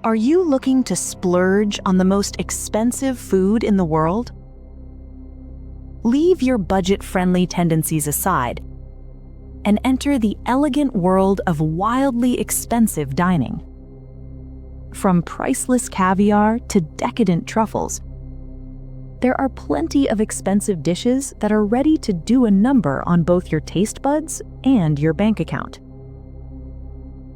Are you looking to splurge on the most expensive food in the world? Leave your budget-friendly tendencies aside and enter the elegant world of wildly expensive dining. From priceless caviar to decadent truffles, there are plenty of expensive dishes that are ready to do a number on both your taste buds and your bank account.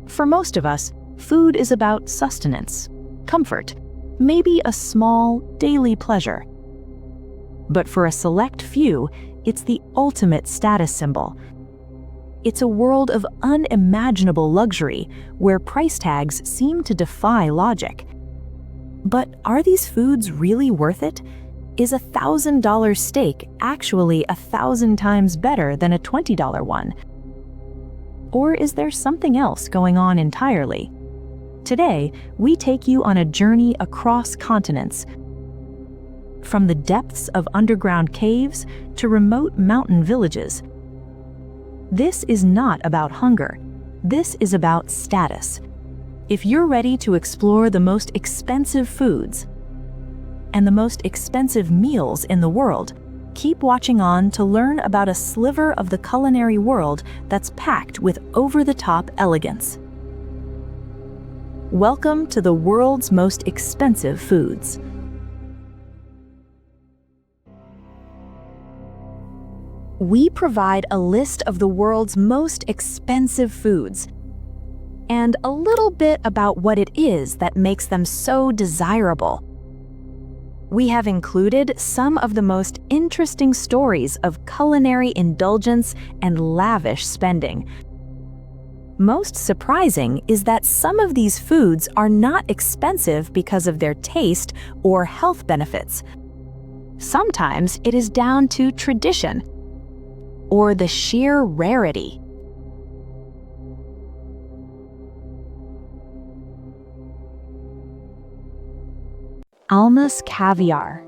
For most of us, food is about sustenance, comfort, maybe a small daily pleasure. But for a select few, it's the ultimate status symbol. It's a world of unimaginable luxury where price tags seem to defy logic. But are these foods really worth it? Is a $1,000 steak actually 1,000 times better than a $20 one? Or is there something else going on entirely? Today, we take you on a journey across continents, from the depths of underground caves to remote mountain villages. This is not about hunger. This is about status. If you're ready to explore the most expensive foods and the most expensive meals in the world, keep watching on to learn about a sliver of the culinary world that's packed with over-the-top elegance. Welcome to the world's most expensive foods. We provide a list of the world's most expensive foods and a little bit about what it is that makes them so desirable. We have included some of the most interesting stories of culinary indulgence and lavish spending. Most surprising is that some of these foods are not expensive because of their taste or health benefits. Sometimes it is down to tradition or the sheer rarity. Almas Caviar.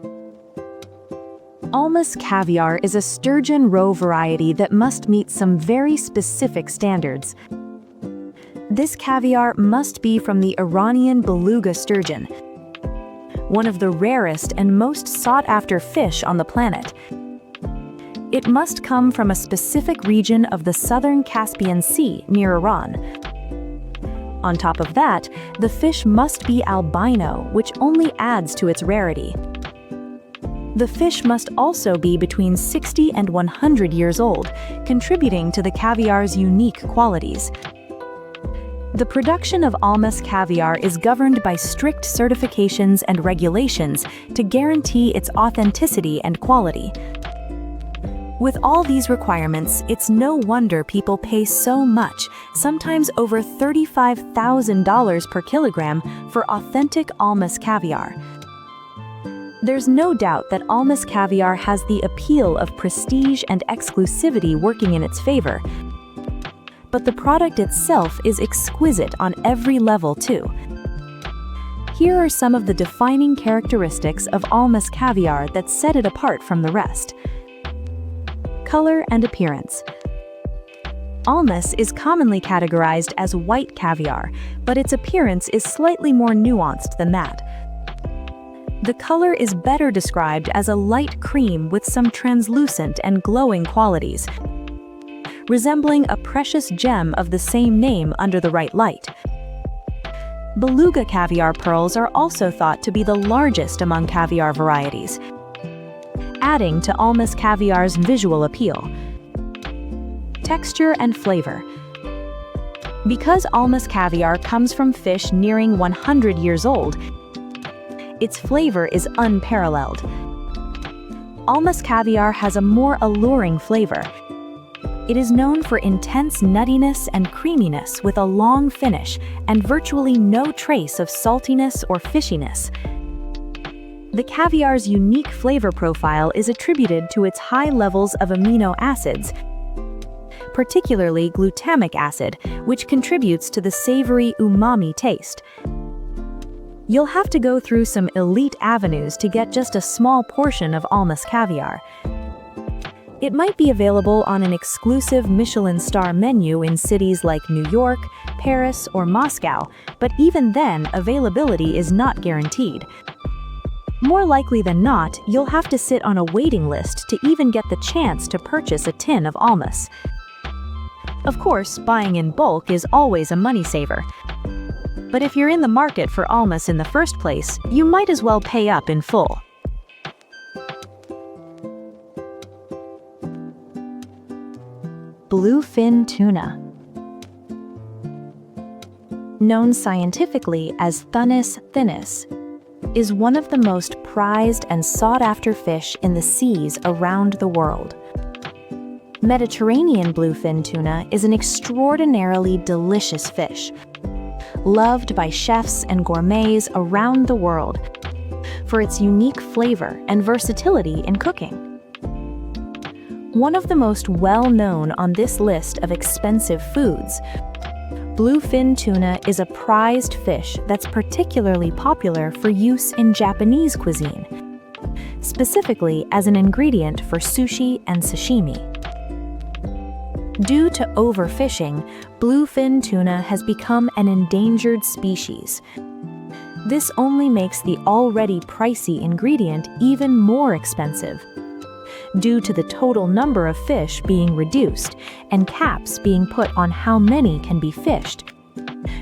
Almas Caviar is a sturgeon roe variety that must meet some very specific standards. This caviar must be from the Iranian beluga sturgeon, one of the rarest and most sought-after fish on the planet. It must come from a specific region of the southern Caspian Sea near Iran. On top of that, the fish must be albino, which only adds to its rarity. The fish must also be between 60 and 100 years old, contributing to the caviar's unique qualities. The production of Almas caviar is governed by strict certifications and regulations to guarantee its authenticity and quality. With all these requirements, it's no wonder people pay so much, sometimes over $35,000 per kilogram, for authentic Almas caviar. There's no doubt that Almas caviar has the appeal of prestige and exclusivity working in its favor. But the product itself is exquisite on every level too. Here are some of the defining characteristics of Almas caviar that set it apart from the rest. Color and appearance. Almas is commonly categorized as white caviar, but its appearance is slightly more nuanced than that. The color is better described as a light cream with some translucent and glowing qualities, resembling a precious gem of the same name under the right light. Beluga caviar pearls are also thought to be the largest among caviar varieties, adding to Almas caviar's visual appeal. Texture and flavor. Because Almas caviar comes from fish nearing 100 years old, its flavor is unparalleled. Almas caviar has a more alluring flavor. It is known for intense nuttiness and creaminess with a long finish and virtually no trace of saltiness or fishiness. The caviar's unique flavor profile is attributed to its high levels of amino acids, particularly glutamic acid, which contributes to the savory umami taste. You'll have to go through some elite avenues to get just a small portion of Almas caviar. It might be available on an exclusive Michelin star menu in cities like New York, Paris, or Moscow, but even then, availability is not guaranteed. More likely than not, you'll have to sit on a waiting list to even get the chance to purchase a tin of almas. Of course, buying in bulk is always a money saver. But if you're in the market for almas in the first place, you might as well pay up in full. Bluefin tuna. Known scientifically as Thunnus thinus, is one of the most prized and sought-after fish in the seas around the world. Mediterranean bluefin tuna is an extraordinarily delicious fish, loved by chefs and gourmets around the world for its unique flavor and versatility in cooking. One of the most well-known on this list of expensive foods, bluefin tuna is a prized fish that's particularly popular for use in Japanese cuisine, specifically as an ingredient for sushi and sashimi. Due to overfishing, bluefin tuna has become an endangered species. This only makes the already pricey ingredient even more expensive, due to the total number of fish being reduced and caps being put on how many can be fished,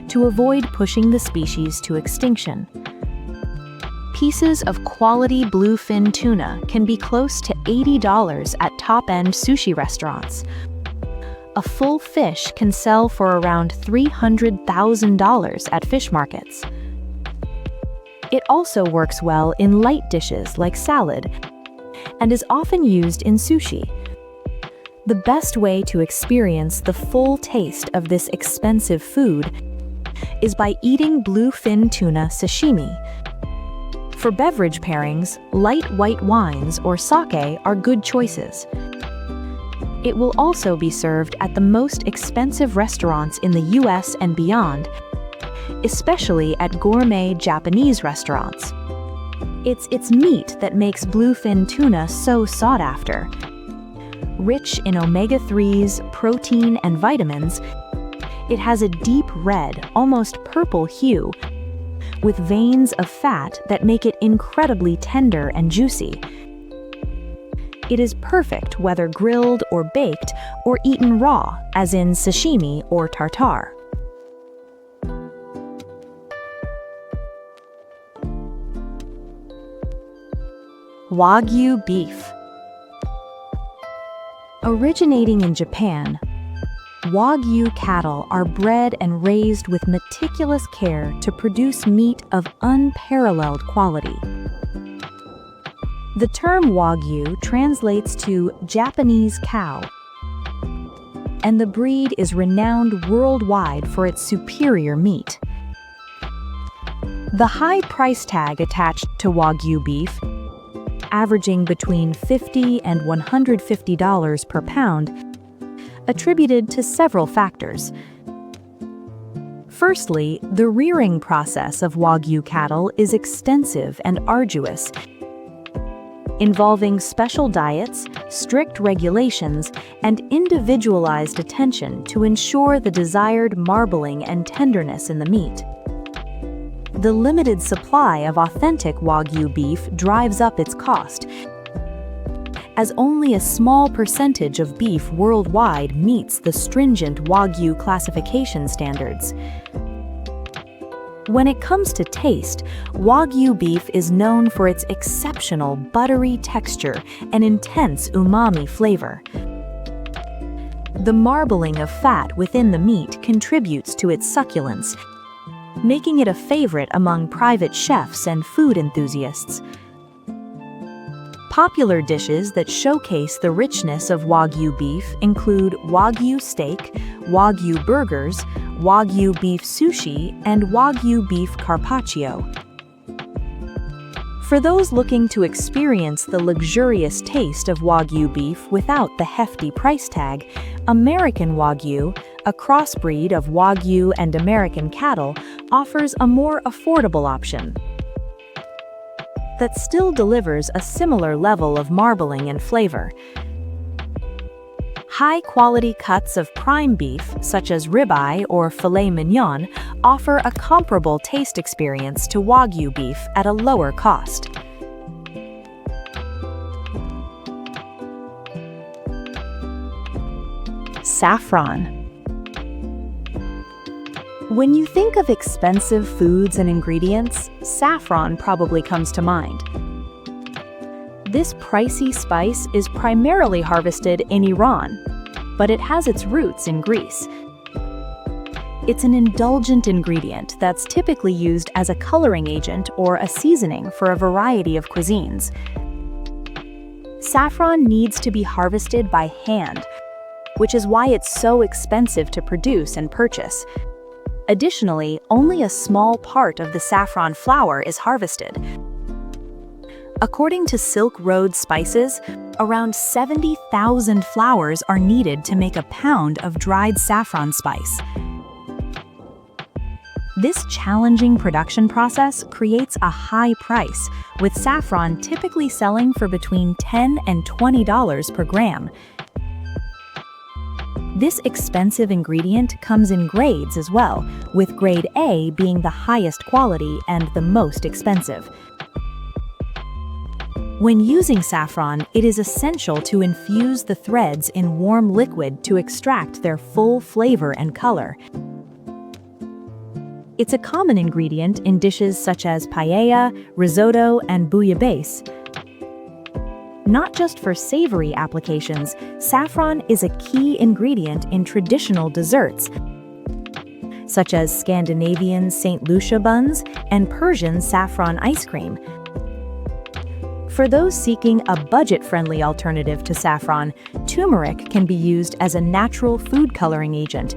to avoid pushing the species to extinction. Pieces of quality bluefin tuna can be close to $80 at top-end sushi restaurants. A full fish can sell for around $300,000 at fish markets. It also works well in light dishes like salad, and is often used in sushi. The best way to experience the full taste of this expensive food is by eating bluefin tuna sashimi. For beverage pairings, light white wines or sake are good choices. It will also be served at the most expensive restaurants in the US and beyond, especially at gourmet Japanese restaurants. It's its meat that makes bluefin tuna so sought after. Rich in omega-3s, protein, and vitamins, it has a deep red, almost purple hue, with veins of fat that make it incredibly tender and juicy. It is perfect whether grilled or baked or eaten raw, as in sashimi or tartare. Wagyu beef. Originating in Japan, Wagyu cattle are bred and raised with meticulous care to produce meat of unparalleled quality. The term Wagyu translates to Japanese cow, and the breed is renowned worldwide for its superior meat. The high price tag attached to Wagyu beef, averaging between $50 and $150 per pound, attributed to several factors. Firstly, the rearing process of Wagyu cattle is extensive and arduous, involving special diets, strict regulations, and individualized attention to ensure the desired marbling and tenderness in the meat. The limited supply of authentic Wagyu beef drives up its cost, as only a small percentage of beef worldwide meets the stringent Wagyu classification standards. When it comes to taste, Wagyu beef is known for its exceptional buttery texture and intense umami flavor. The marbling of fat within the meat contributes to its succulence, making it a favorite among private chefs and food enthusiasts. Popular dishes that showcase the richness of Wagyu beef include Wagyu steak, Wagyu burgers, Wagyu beef sushi, and Wagyu beef carpaccio. For those looking to experience the luxurious taste of Wagyu beef without the hefty price tag, American Wagyu, a crossbreed of Wagyu and American cattle, offers a more affordable option that still delivers a similar level of marbling and flavor. High-quality cuts of prime beef, such as ribeye or filet mignon, offer a comparable taste experience to Wagyu beef at a lower cost. Saffron. When you think of expensive foods and ingredients, saffron probably comes to mind. This pricey spice is primarily harvested in Iran, but it has its roots in Greece. It's an indulgent ingredient that's typically used as a coloring agent or a seasoning for a variety of cuisines. Saffron needs to be harvested by hand, which is why it's so expensive to produce and purchase. Additionally, only a small part of the saffron flower is harvested. According to Silk Road Spices, around 70,000 flowers are needed to make a pound of dried saffron spice. This challenging production process creates a high price, with saffron typically selling for between $10 and $20 per gram. This expensive ingredient comes in grades as well, with grade A being the highest quality and the most expensive. When using saffron, it is essential to infuse the threads in warm liquid to extract their full flavor and color. It's a common ingredient in dishes such as paella, risotto, and bouillabaisse. Not just for savory applications, saffron is a key ingredient in traditional desserts, such as Scandinavian St. Lucia buns and Persian saffron ice cream. For those seeking a budget-friendly alternative to saffron, turmeric can be used as a natural food coloring agent,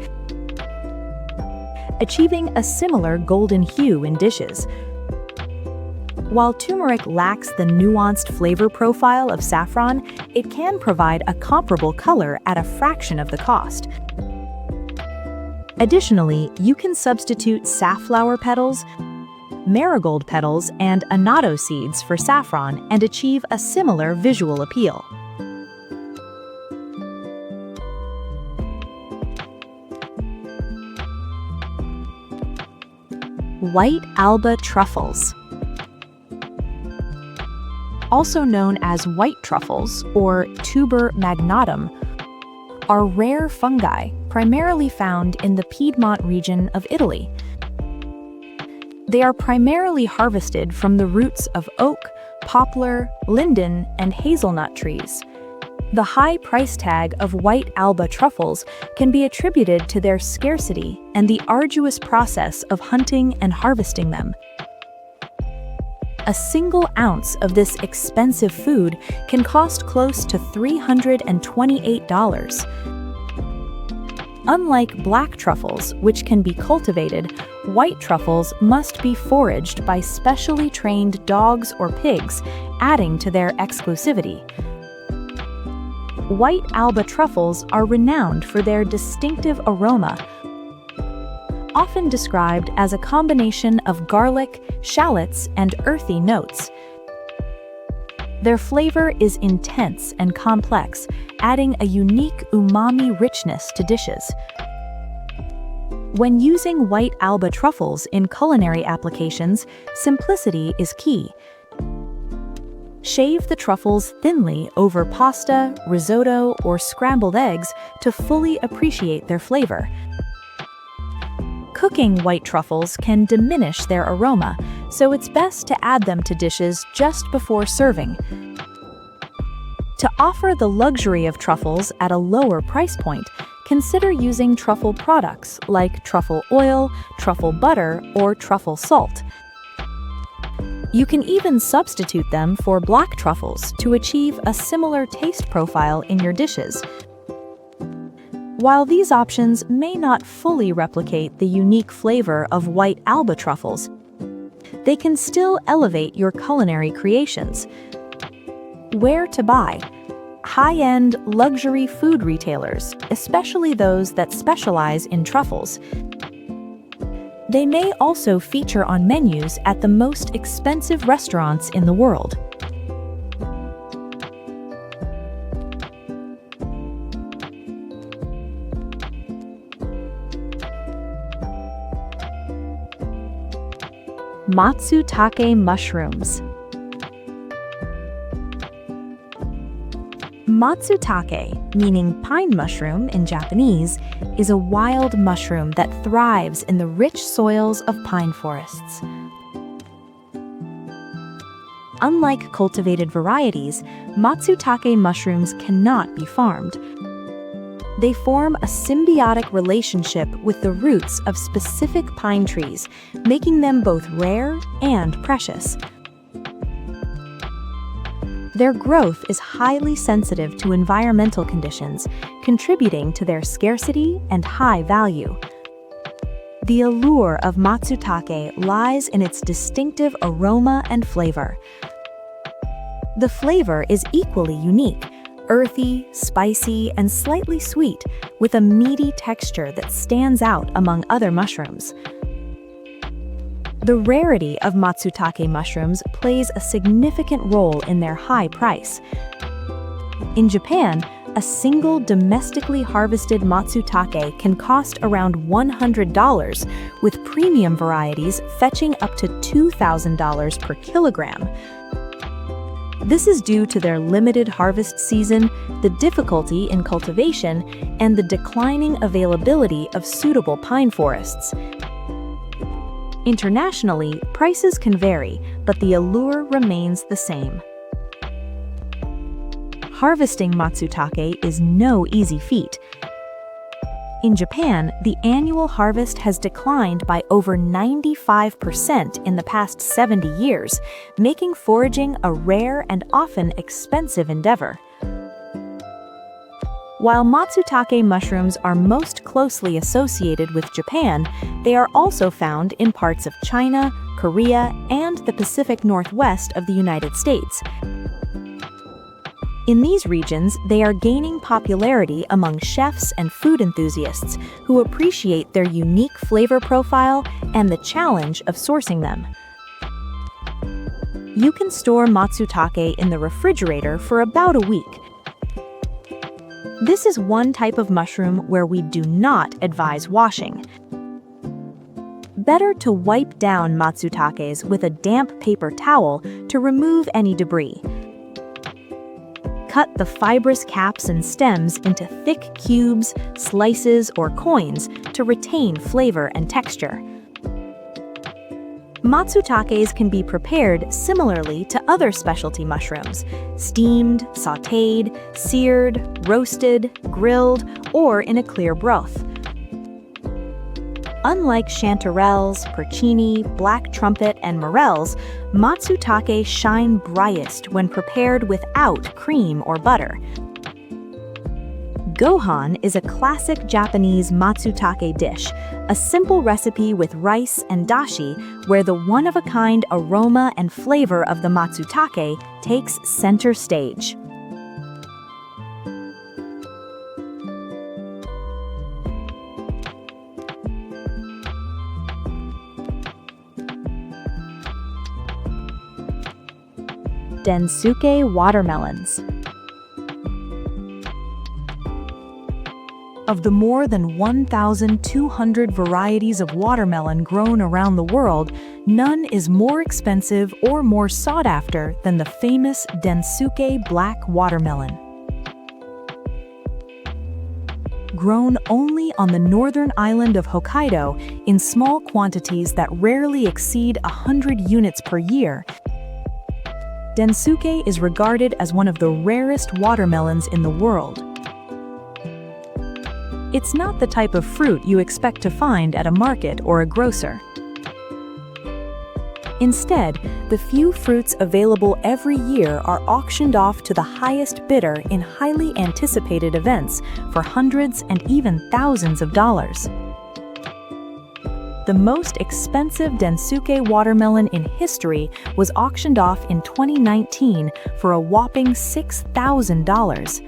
achieving a similar golden hue in dishes. While turmeric lacks the nuanced flavor profile of saffron, it can provide a comparable color at a fraction of the cost. Additionally, you can substitute safflower petals, marigold petals, and annatto seeds for saffron and achieve a similar visual appeal. White Alba truffles. Also known as white truffles or tuber magnatum, are rare fungi primarily found in the Piedmont region of Italy. They are primarily harvested from the roots of oak, poplar, linden, and hazelnut trees. The high price tag of white Alba truffles can be attributed to their scarcity and the arduous process of hunting and harvesting them. A single ounce of this expensive food can cost close to $328. Unlike black truffles, which can be cultivated, white truffles must be foraged by specially trained dogs or pigs, adding to their exclusivity. White Alba truffles are renowned for their distinctive aroma, often described as a combination of garlic, shallots, and earthy notes. Their flavor is intense and complex, adding a unique umami richness to dishes. When using white Alba truffles in culinary applications, simplicity is key. Shave the truffles thinly over pasta, risotto, or scrambled eggs to fully appreciate their flavor. Cooking white truffles can diminish their aroma, so it's best to add them to dishes just before serving. To offer the luxury of truffles at a lower price point, consider using truffle products like truffle oil, truffle butter, or truffle salt. You can even substitute them for black truffles to achieve a similar taste profile in your dishes. While these options may not fully replicate the unique flavor of white Alba truffles, they can still elevate your culinary creations. Where to buy? High-end luxury food retailers, especially those that specialize in truffles. They may also feature on menus at the most expensive restaurants in the world. Matsutake mushrooms. Matsutake, meaning pine mushroom in Japanese, is a wild mushroom that thrives in the rich soils of pine forests. Unlike cultivated varieties, Matsutake mushrooms cannot be farmed. They form a symbiotic relationship with the roots of specific pine trees, making them both rare and precious. Their growth is highly sensitive to environmental conditions, contributing to their scarcity and high value. The allure of Matsutake lies in its distinctive aroma and flavor. The flavor is equally unique, earthy, spicy, and slightly sweet, with a meaty texture that stands out among other mushrooms. The rarity of Matsutake mushrooms plays a significant role in their high price. In Japan, a single domestically harvested Matsutake can cost around $100, with premium varieties fetching up to $2,000 per kilogram. This is due to their limited harvest season, the difficulty in cultivation, and the declining availability of suitable pine forests. Internationally, prices can vary, but the allure remains the same. Harvesting Matsutake is no easy feat. In Japan, the annual harvest has declined by over 95% in the past 70 years, making foraging a rare and often expensive endeavor. While Matsutake mushrooms are most closely associated with Japan, they are also found in parts of China, Korea, and the Pacific Northwest of the United States. In these regions, they are gaining popularity among chefs and food enthusiasts who appreciate their unique flavor profile and the challenge of sourcing them. You can store Matsutake in the refrigerator for about a week. This is one type of mushroom where we do not advise washing. Better to wipe down Matsutakes with a damp paper towel to remove any debris. Cut the fibrous caps and stems into thick cubes, slices, or coins to retain flavor and texture. Matsutakes can be prepared similarly to other specialty mushrooms: steamed, sautéed, seared, roasted, grilled, or in a clear broth. Unlike chanterelles, porcini, black trumpet, and morels, Matsutake shine brightest when prepared without cream or butter. Gohan is a classic Japanese Matsutake dish, a simple recipe with rice and dashi where the one-of-a-kind aroma and flavor of the Matsutake takes center stage. Densuke watermelons. Of the more than 1,200 varieties of watermelon grown around the world, none is more expensive or more sought after than the famous Densuke black watermelon. Grown only on the northern island of Hokkaido in small quantities that rarely exceed 100 units per year, Densuke is regarded as one of the rarest watermelons in the world. It's not the type of fruit you expect to find at a market or a grocer. Instead, the few fruits available every year are auctioned off to the highest bidder in highly anticipated events for hundreds and even thousands of dollars. The most expensive Densuke watermelon in history was auctioned off in 2019 for a whopping $6,000.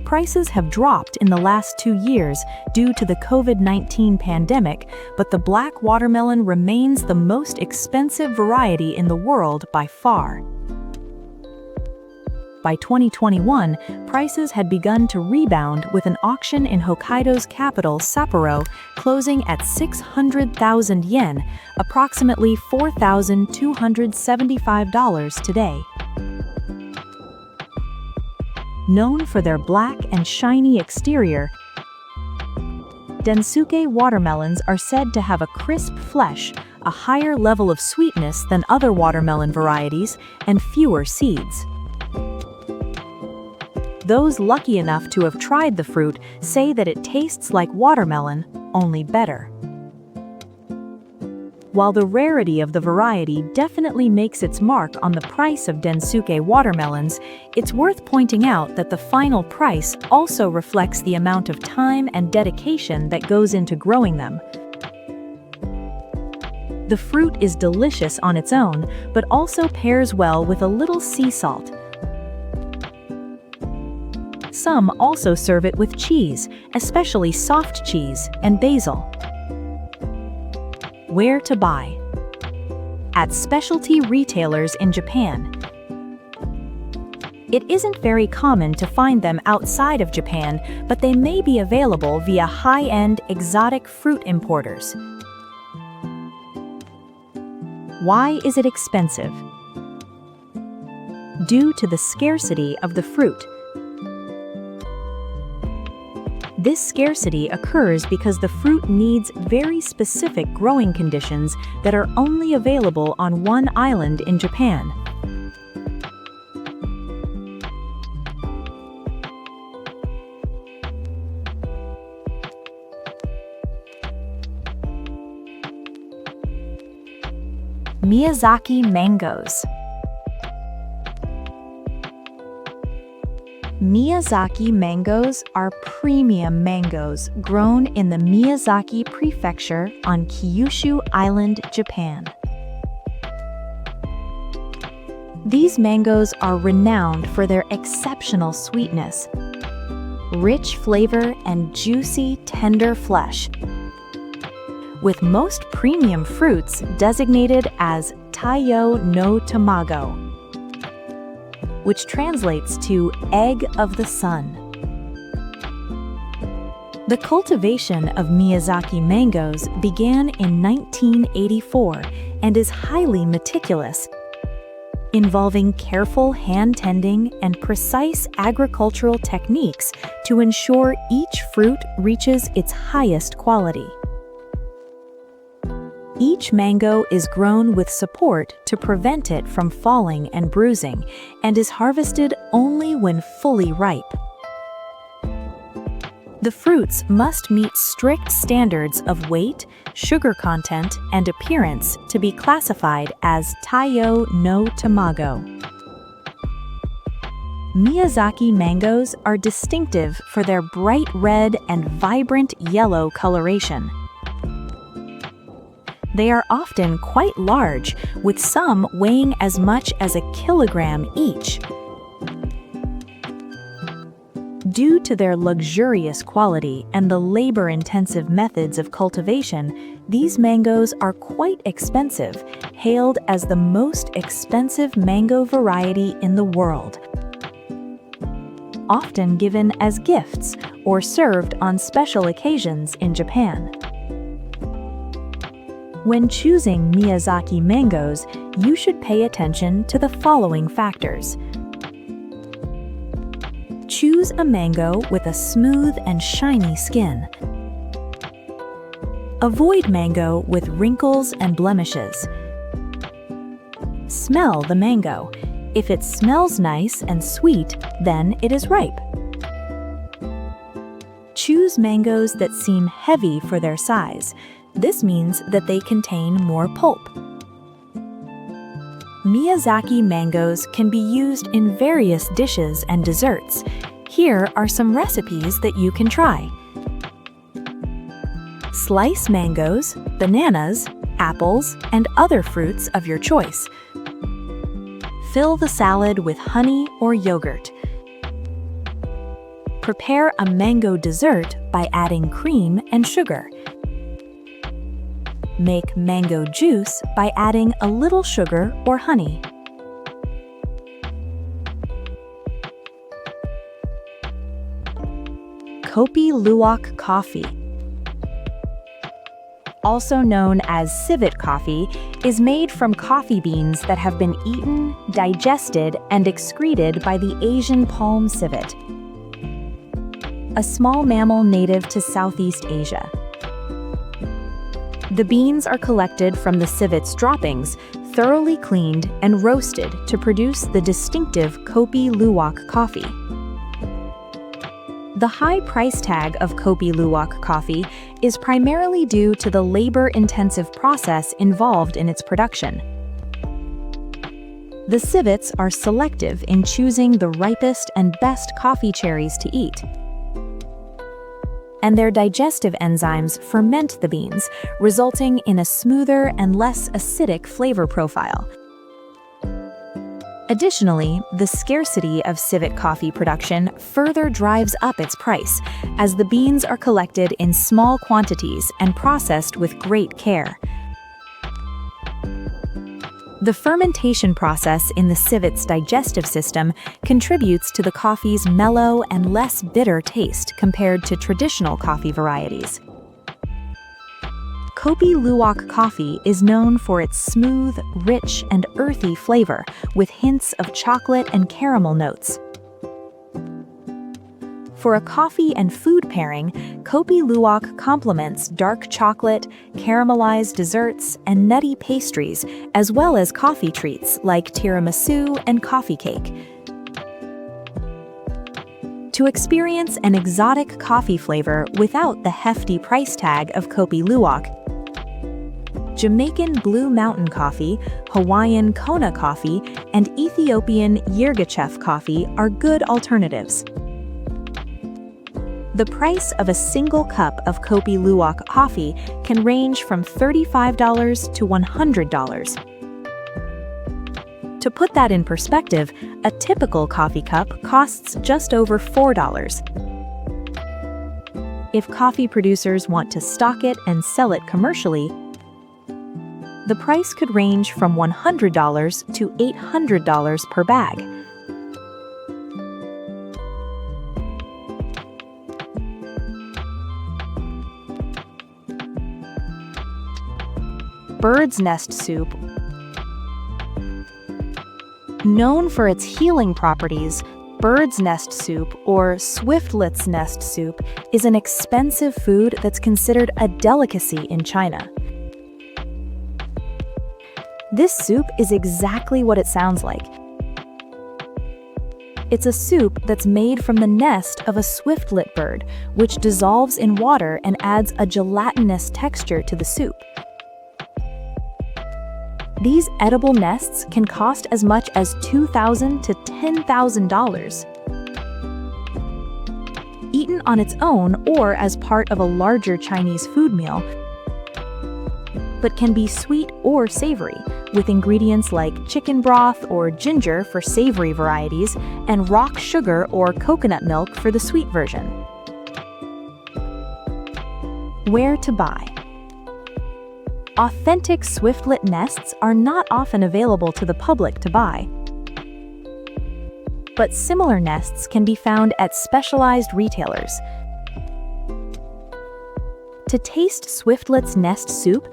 Prices have dropped in the last 2 years due to the COVID-19 pandemic, but the black watermelon remains the most expensive variety in the world by far. By 2021, prices had begun to rebound with an auction in Hokkaido's capital, Sapporo, closing at 600,000 yen, approximately $4,275 today. Known for their black and shiny exterior, Densuke watermelons are said to have a crisp flesh, a higher level of sweetness than other watermelon varieties, and fewer seeds. Those lucky enough to have tried the fruit say that it tastes like watermelon, only better. While the rarity of the variety definitely makes its mark on the price of Densuke watermelons, it's worth pointing out that the final price also reflects the amount of time and dedication that goes into growing them. The fruit is delicious on its own, but also pairs well with a little sea salt. Some also serve it with cheese, especially soft cheese and basil. Where to buy? At specialty retailers in Japan. It isn't very common to find them outside of Japan, but they may be available via high-end exotic fruit importers. Why is it expensive? Due to the scarcity of the fruit. This scarcity occurs because the fruit needs very specific growing conditions that are only available on one island in Japan. Miyazaki Mangoes. Miyazaki mangoes are premium mangoes grown in the Miyazaki Prefecture on Kyushu Island, Japan. These mangoes are renowned for their exceptional sweetness, rich flavor, and juicy, tender flesh, with most premium fruits designated as Taiyo no Tamago, which translates to egg of the sun. The cultivation of Miyazaki mangoes began in 1984 and is highly meticulous, involving careful hand-tending and precise agricultural techniques to ensure each fruit reaches its highest quality. Each mango is grown with support to prevent it from falling and bruising, and is harvested only when fully ripe. The fruits must meet strict standards of weight, sugar content, and appearance to be classified as Taiyo no Tamago. Miyazaki mangoes are distinctive for their bright red and vibrant yellow coloration. They are often quite large, with some weighing as much as 1 kilogram each. Due to their luxurious quality and the labor-intensive methods of cultivation, these mangoes are quite expensive, hailed as the most expensive mango variety in the world. Often given as gifts or served on special occasions in Japan. When choosing Miyazaki mangoes, you should pay attention to the following factors. Choose a mango with a smooth and shiny skin. Avoid mango with wrinkles and blemishes. Smell the mango. If it smells nice and sweet, then it is ripe. Choose mangoes that seem heavy for their size. This means that they contain more pulp. Miyazaki mangoes can be used in various dishes and desserts. Here are some recipes that you can try. Slice mangoes, bananas, apples, and other fruits of your choice. Fill the salad with honey or yogurt. Prepare a mango dessert by adding cream and sugar. Make mango juice by adding a little sugar or honey. Kopi Luwak coffee, also known as civet coffee, is made from coffee beans that have been eaten, digested, and excreted by the Asian palm civet, a small mammal native to Southeast Asia. The beans are collected from the civet's droppings, thoroughly cleaned and roasted to produce the distinctive Kopi Luwak coffee. The high price tag of Kopi Luwak coffee is primarily due to the labor-intensive process involved in its production. The civets are selective in choosing the ripest and best coffee cherries to eat, and their digestive enzymes ferment the beans, resulting in a smoother and less acidic flavor profile. Additionally, the scarcity of civet coffee production further drives up its price, as the beans are collected in small quantities and processed with great care. The fermentation process in the civet's digestive system contributes to the coffee's mellow and less bitter taste compared to traditional coffee varieties. Kopi Luwak coffee is known for its smooth, rich, and earthy flavor, with hints of chocolate and caramel notes. For a coffee and food pairing, Kopi Luwak complements dark chocolate, caramelized desserts, and nutty pastries, as well as coffee treats like tiramisu and coffee cake. To experience an exotic coffee flavor without the hefty price tag of Kopi Luwak, Jamaican Blue Mountain coffee, Hawaiian Kona coffee, and Ethiopian Yirgacheffe coffee are good alternatives. The price of a single cup of Kopi Luwak coffee can range from $35 to $100. To put that in perspective, a typical coffee cup costs just over $4. If coffee producers want to stock it and sell it commercially, the price could range from $100 to $800 per bag. Bird's nest soup. Known for its healing properties, bird's nest soup, or swiftlet's nest soup, is an expensive food that's considered a delicacy in China. This soup is exactly what it sounds like. It's a soup that's made from the nest of a swiftlet bird, which dissolves in water and adds a gelatinous texture to the soup. These edible nests can cost as much as $2,000 to $10,000. Eaten on its own or as part of a larger Chinese food meal, but can be sweet or savory, with ingredients like chicken broth or ginger for savory varieties and rock sugar or coconut milk for the sweet version. Where to buy? Authentic swiftlet nests are not often available to the public to buy, but similar nests can be found at specialized retailers. To taste swiftlet's nest soup,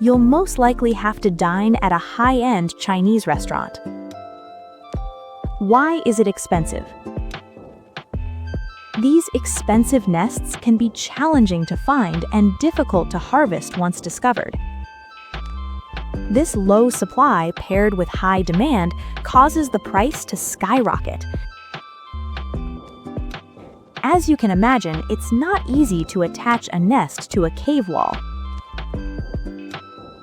you'll most likely have to dine at a high-end Chinese restaurant. Why is it expensive? These expensive nests can be challenging to find and difficult to harvest once discovered. This low supply paired with high demand causes the price to skyrocket. As you can imagine, it's not easy to attach a nest to a cave wall.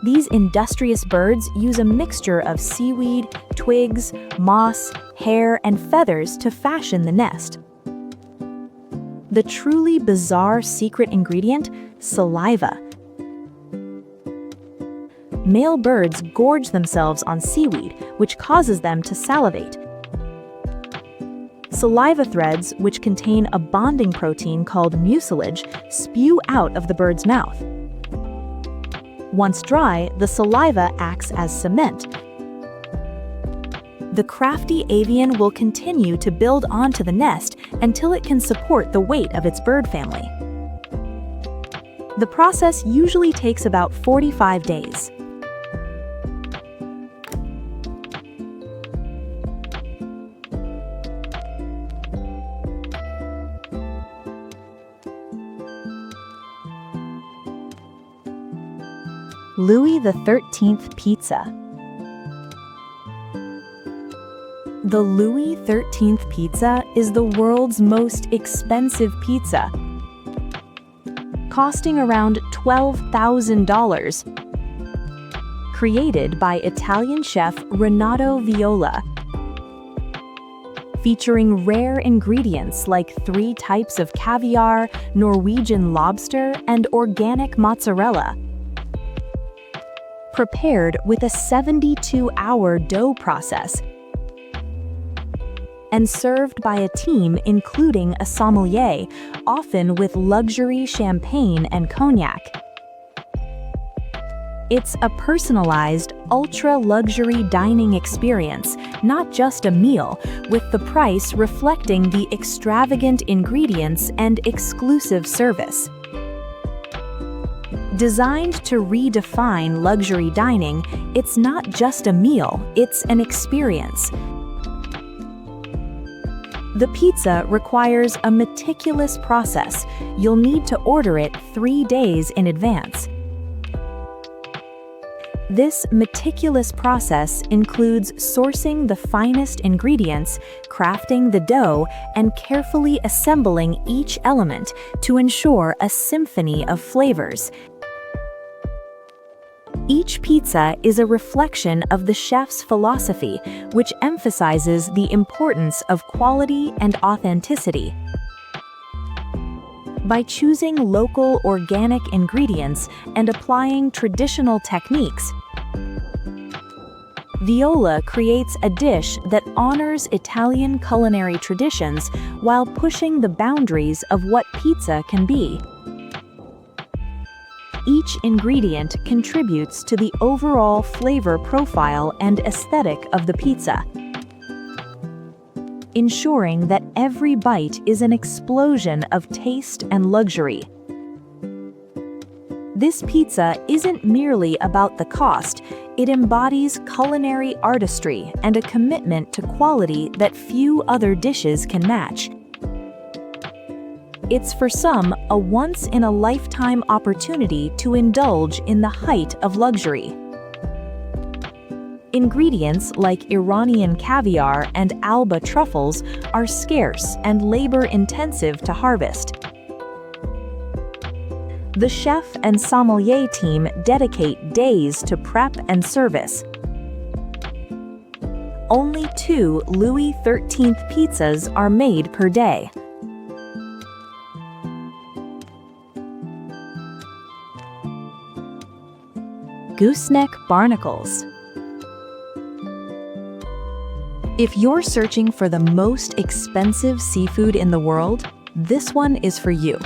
These industrious birds use a mixture of seaweed, twigs, moss, hair, and feathers to fashion the nest. The truly bizarre secret ingredient, saliva. Male birds gorge themselves on seaweed, which causes them to salivate. Saliva threads, which contain a bonding protein called mucilage, spew out of the bird's mouth. Once dry, the saliva acts as cement. The crafty avian will continue to build onto the nest until it can support the weight of its bird family. The process usually takes about 45 days. Louis XIII Pizza. The Louis XIII Pizza is the world's most expensive pizza, costing around $12,000. Created by Italian chef Renato Viola. Featuring rare ingredients like 3 types of caviar, Norwegian lobster, and organic mozzarella. Prepared with a 72-hour dough process and served by a team including a sommelier, often with luxury champagne and cognac. It's a personalized, ultra-luxury dining experience, not just a meal, with the price reflecting the extravagant ingredients and exclusive service. Designed to redefine luxury dining, it's not just a meal, it's an experience. The pizza requires a meticulous process. You'll need to order it 3 days in advance. This meticulous process includes sourcing the finest ingredients, crafting the dough, and carefully assembling each element to ensure a symphony of flavors. Each pizza is a reflection of the chef's philosophy, which emphasizes the importance of quality and authenticity. By choosing local organic ingredients and applying traditional techniques, Viola creates a dish that honors Italian culinary traditions while pushing the boundaries of what pizza can be. Each ingredient contributes to the overall flavor profile and aesthetic of the pizza, ensuring that every bite is an explosion of taste and luxury. This pizza isn't merely about the cost, it embodies culinary artistry and a commitment to quality that few other dishes can match. It's for some a once-in-a-lifetime opportunity to indulge in the height of luxury. Ingredients like Iranian caviar and Alba truffles are scarce and labor-intensive to harvest. The chef and sommelier team dedicate days to prep and service. Only 2 Louis XIII pizzas are made per day. Gooseneck barnacles. If you're searching for the most expensive seafood in the world, this one is for you.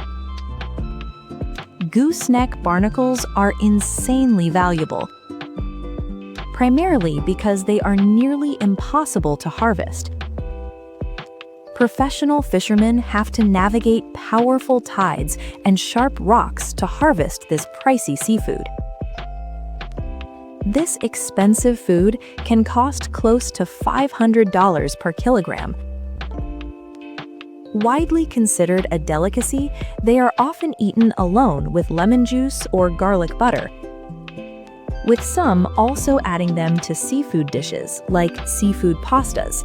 Gooseneck barnacles are insanely valuable, primarily because they are nearly impossible to harvest. Professional fishermen have to navigate powerful tides and sharp rocks to harvest this pricey seafood. This expensive food can cost close to $500 per kilogram. Widely considered a delicacy, they are often eaten alone with lemon juice or garlic butter, with some also adding them to seafood dishes like seafood pastas.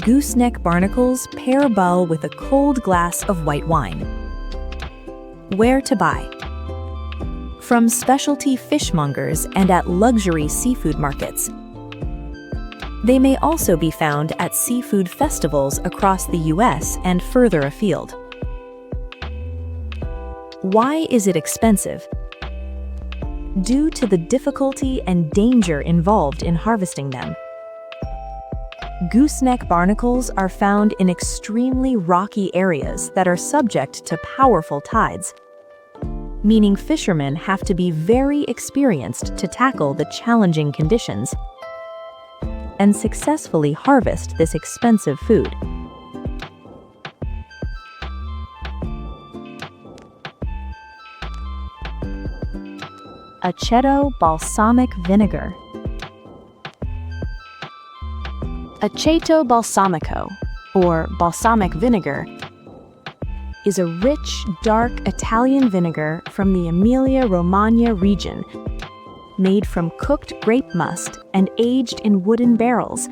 Gooseneck barnacles pair well with a cold glass of white wine. Where to buy? From specialty fishmongers and at luxury seafood markets. They may also be found at seafood festivals across the US and further afield. Why is it expensive? Due to the difficulty and danger involved in harvesting them. Gooseneck barnacles are found in extremely rocky areas that are subject to powerful tides, meaning fishermen have to be very experienced to tackle the challenging conditions. and successfully harvest this expensive food. Aceto Balsamic Vinegar. Aceto balsamico, or balsamic vinegar, is a rich, dark Italian vinegar from the Emilia-Romagna region, made from cooked grape must and aged in wooden barrels,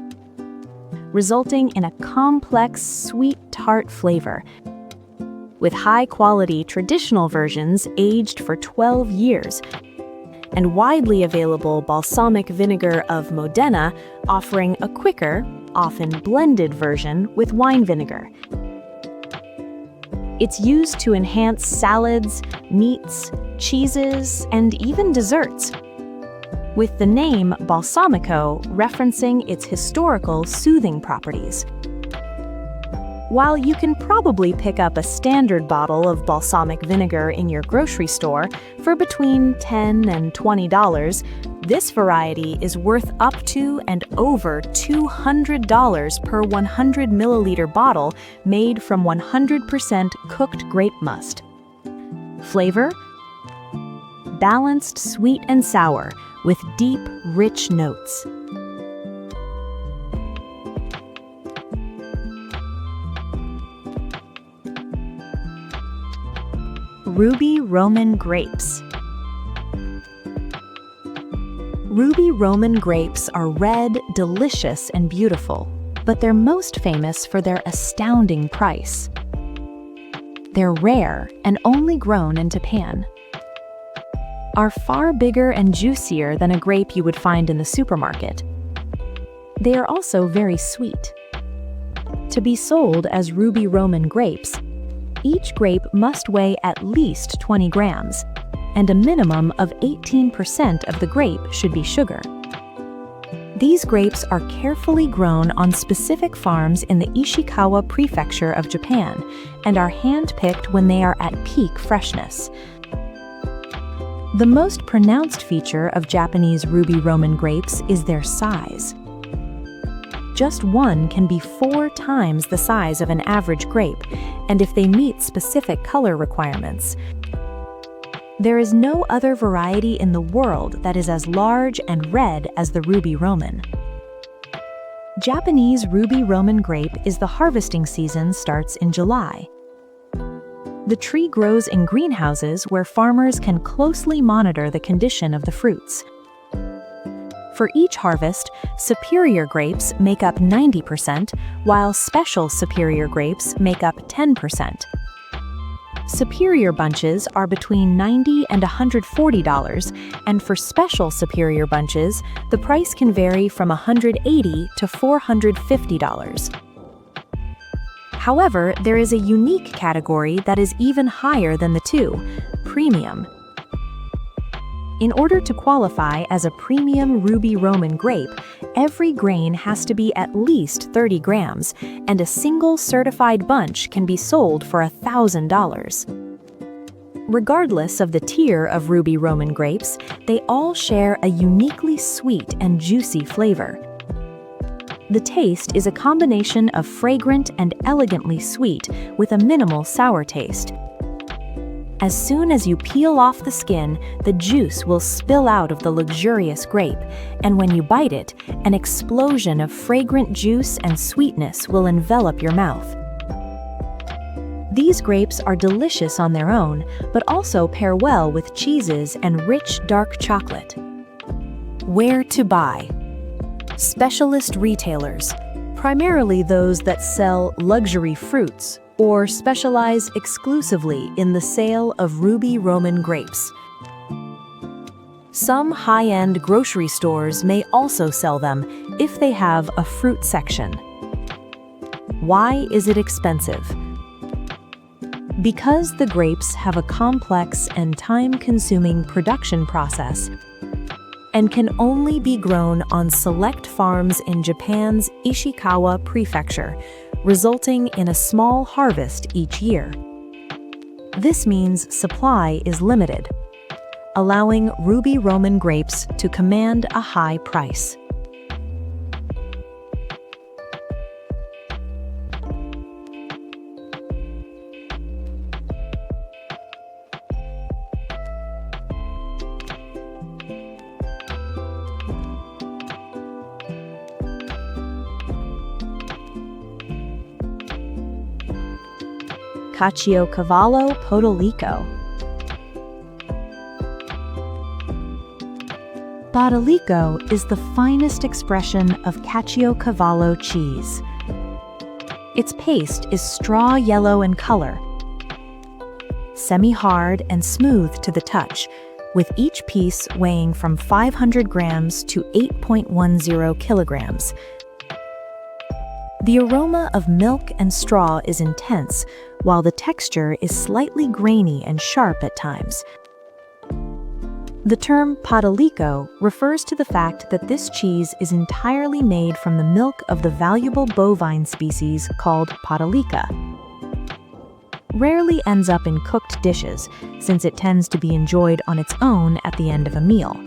resulting in a complex, sweet, tart flavor. With high-quality traditional versions aged for 12 years, and widely available balsamic vinegar of Modena offering a quicker, often blended version with wine vinegar. It's used to enhance salads, meats, cheeses, and even desserts, with the name balsamico referencing its historical soothing properties. While you can probably pick up a standard bottle of balsamic vinegar in your grocery store for between $10 and $20, this variety is worth up to and over $200 per 100 milliliter bottle made from 100% cooked grape must. Flavor? Balanced sweet and sour with deep, rich notes. Ruby Roman grapes. Ruby Roman grapes are red, delicious, and beautiful, but they're most famous for their astounding price. They're rare and only grown in Japan. Are far bigger and juicier than a grape you would find in the supermarket. They are also very sweet. To be sold as Ruby Roman grapes, each grape must weigh at least 20 grams, and a minimum of 18% of the grape should be sugar. These grapes are carefully grown on specific farms in the Ishikawa prefecture of Japan and are hand-picked when they are at peak freshness. The most pronounced feature of Japanese Ruby Roman grapes is their size. Just one can be 4 times the size of an average grape, and if they meet specific color requirements. There is no other variety in the world that is as large and red as the Ruby Roman. Japanese Ruby Roman grape is the harvesting season starts in July. The tree grows in greenhouses where farmers can closely monitor the condition of the fruits. For each harvest, superior grapes make up 90%, while special superior grapes make up 10%. Superior bunches are between $90 and $140, and for special superior bunches, the price can vary from $180 to $450. However, there is a unique category that is even higher than the two: premium. In order to qualify as a premium Ruby Roman grape, every grain has to be at least 30 grams, and a single certified bunch can be sold for $1,000. Regardless of the tier of Ruby Roman grapes, they all share a uniquely sweet and juicy flavor. The taste is a combination of fragrant and elegantly sweet with a minimal sour taste. As soon as you peel off the skin, the juice will spill out of the luxurious grape, and when you bite it, an explosion of fragrant juice and sweetness will envelop your mouth. These grapes are delicious on their own, but also pair well with cheeses and rich dark chocolate. Where to buy? Specialist retailers, primarily those that sell luxury fruits, or specialize exclusively in the sale of Ruby Roman grapes. Some high-end grocery stores may also sell them if they have a fruit section. Why is it expensive? Because the grapes have a complex and time-consuming production process and can only be grown on select farms in Japan's Ishikawa prefecture, resulting in a small harvest each year. This means supply is limited, allowing Ruby Roman grapes to command a high price. Caciocavallo Podolico. Podolico is the finest expression of Caciocavallo cheese. Its paste is straw yellow in color, semi-hard and smooth to the touch, with each piece weighing from 500 grams to 8.10 kilograms. The aroma of milk and straw is intense, while the texture is slightly grainy and sharp at times. The term Podolico refers to the fact that this cheese is entirely made from the milk of the valuable bovine species called Podolica. Rarely ends up in cooked dishes, since it tends to be enjoyed on its own at the end of a meal.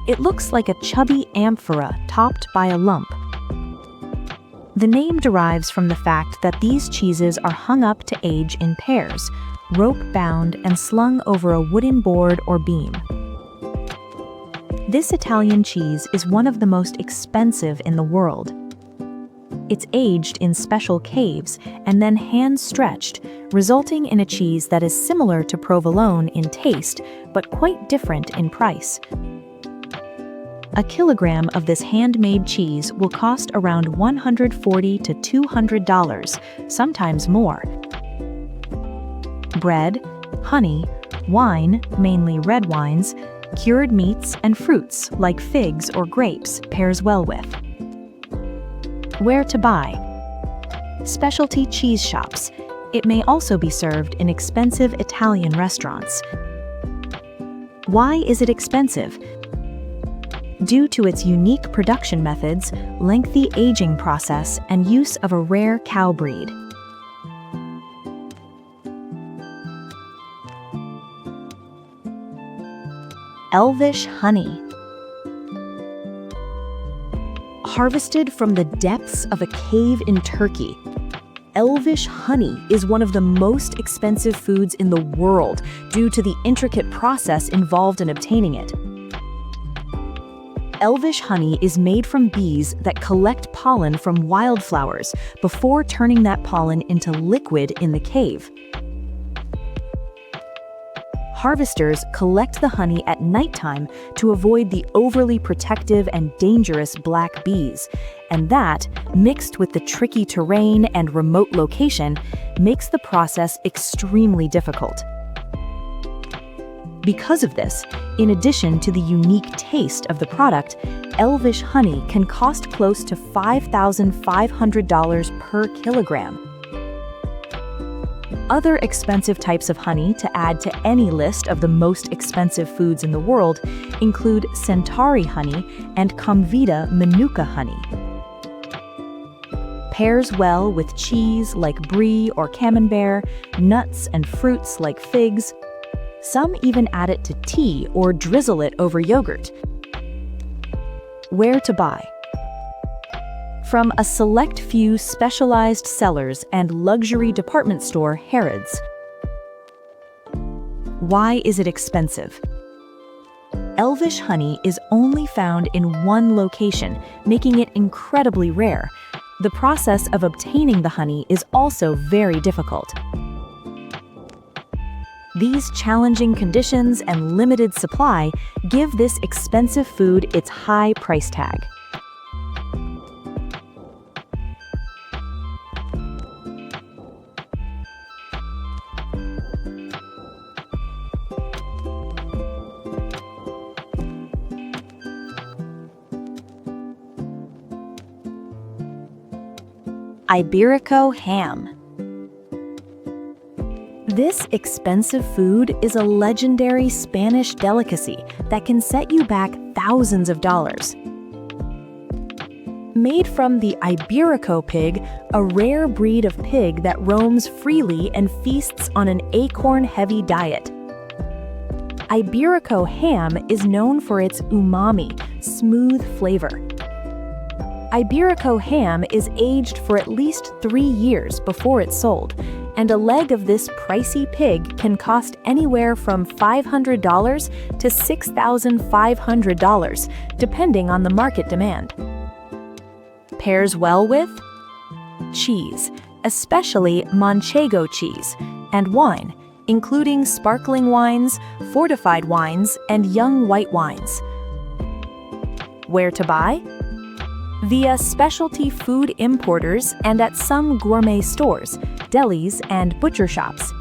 It looks like a chubby amphora topped by a lump. The name derives from the fact that these cheeses are hung up to age in pairs, rope-bound and slung over a wooden board or beam. This Italian cheese is one of the most expensive in the world. It's aged in special caves and then hand-stretched, resulting in a cheese that is similar to provolone in taste, but quite different in price. A kilogram of this handmade cheese will cost around $140 to $200, sometimes more. Bread, honey, wine, mainly red wines, cured meats, and fruits like figs or grapes pairs well with. Where to buy? Specialty cheese shops. It may also be served in expensive Italian restaurants. Why is it expensive? Due to its unique production methods, lengthy aging process, and use of a rare cow breed. Elvish honey. Harvested from the depths of a cave in Turkey, Elvish honey is one of the most expensive foods in the world due to the intricate process involved in obtaining it. Elvish honey is made from bees that collect pollen from wildflowers before turning that pollen into liquid in the cave. Harvesters collect the honey at nighttime to avoid the overly protective and dangerous black bees, and that, mixed with the tricky terrain and remote location, makes the process extremely difficult. Because of this, in addition to the unique taste of the product, Elvish honey can cost close to $5,500 per kilogram. Other expensive types of honey to add to any list of the most expensive foods in the world include Centauri honey and Comvita Manuka honey. Pairs well with cheese like brie or camembert, nuts and fruits like figs. Some even add it to tea or drizzle it over yogurt. Where to buy? From a select few specialized sellers and luxury department store Harrods. Why is it expensive? Elvish honey is only found in one location, making it incredibly rare. The process of obtaining the honey is also very difficult. These challenging conditions and limited supply give this expensive food its high price tag. Iberico ham. This expensive food is a legendary Spanish delicacy that can set you back thousands of dollars. Made from the Iberico pig, a rare breed of pig that roams freely and feasts on an acorn-heavy diet. Iberico ham is known for its umami, smooth flavor. Iberico ham is aged for at least 3 years before it's sold, and a leg of this pricey pig can cost anywhere from $500 to $6,500, depending on the market demand. Pairs well with cheese. especially Manchego cheese, and wine, including sparkling wines, fortified wines, and young white wines. Where to buy? Via specialty food importers and at some gourmet stores, delis, and butcher shops.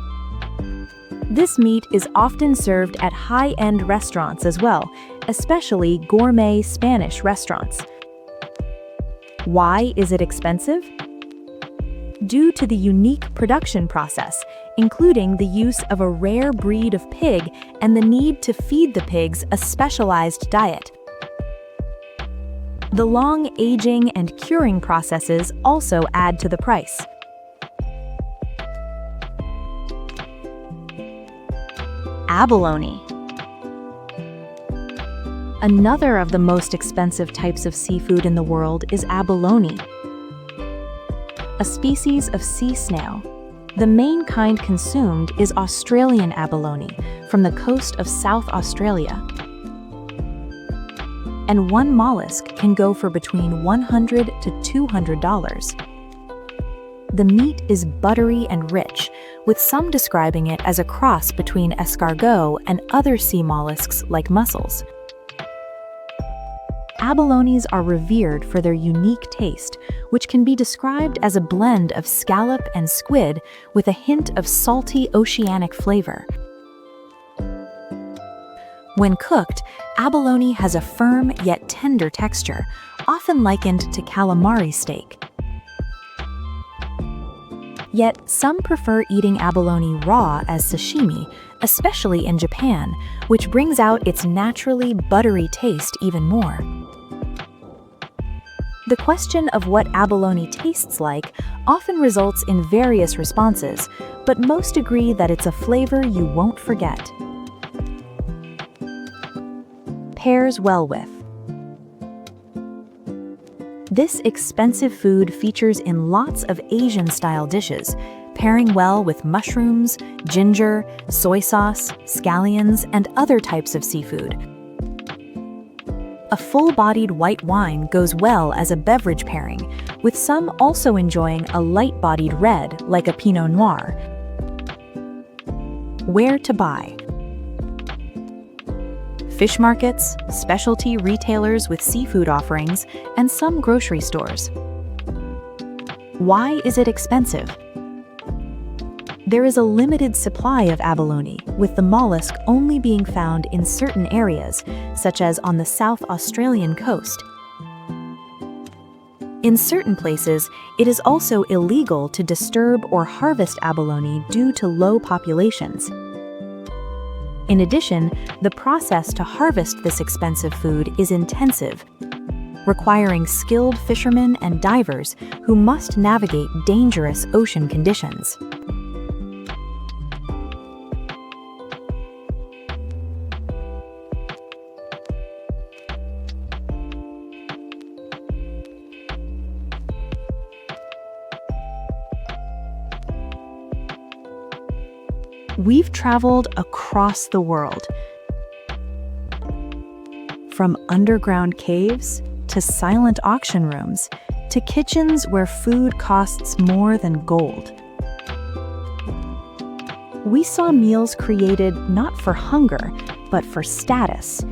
This meat is often served at high-end restaurants as well, especially gourmet Spanish restaurants. Why is it expensive? Due to the unique production process, including the use of a rare breed of pig and the need to feed the pigs a specialized diet. The long aging and curing processes also add to the price. Abalone. Another of the most expensive types of seafood in the world is abalone, a species of sea snail. The main kind consumed is Australian abalone from the coast of South Australia. And one mollusk can go for between $100 to $200. The meat is buttery and rich, with some describing it as a cross between escargot and other sea mollusks like mussels. Abalones are revered for their unique taste, which can be described as a blend of scallop and squid with a hint of salty oceanic flavor. When cooked, abalone has a firm yet tender texture, often likened to calamari steak. Yet, some prefer eating abalone raw as sashimi, especially in Japan, which brings out its naturally buttery taste even more. The question of what abalone tastes like often results in various responses, but most agree that it's a flavor you won't forget. Pairs well with. This expensive food features in lots of Asian-style dishes, pairing well with mushrooms, ginger, soy sauce, scallions, and other types of seafood. A full-bodied white wine goes well as a beverage pairing, with some also enjoying a light-bodied red like a Pinot Noir. Where to buy? Fish markets, specialty retailers with seafood offerings, and some grocery stores. Why is it expensive? There is a limited supply of abalone, with the mollusk only being found in certain areas, such as on the South Australian coast. In certain places, it is also illegal to disturb or harvest abalone due to low populations. In addition, the process to harvest this expensive food is intensive, requiring skilled fishermen and divers who must navigate dangerous ocean conditions. We've traveled across the world, from underground caves to silent auction rooms to kitchens where food costs more than gold. We saw meals created not for hunger, but for status.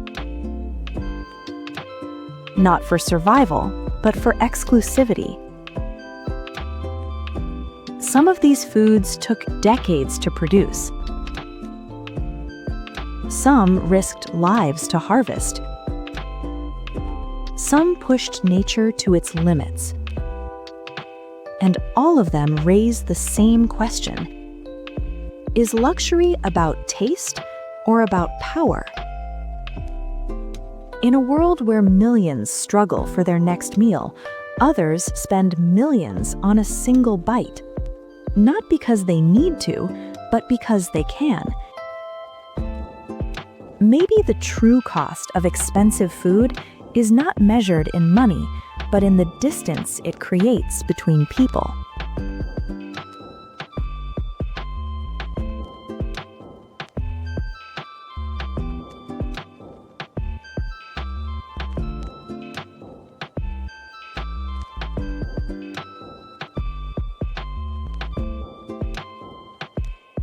Not for survival, but for exclusivity. Some of these foods took decades to produce. Some risked lives to harvest. Some pushed nature to its limits. And all of them raise the same question. Is luxury about taste or about power? In a world where millions struggle for their next meal, others spend millions on a single bite. Not because they need to, but because they can. Maybe the true cost of expensive food is not measured in money, but in the distance it creates between people.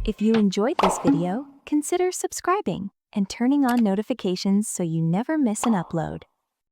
If you enjoyed this video, consider subscribing and turning on notifications so you never miss an upload.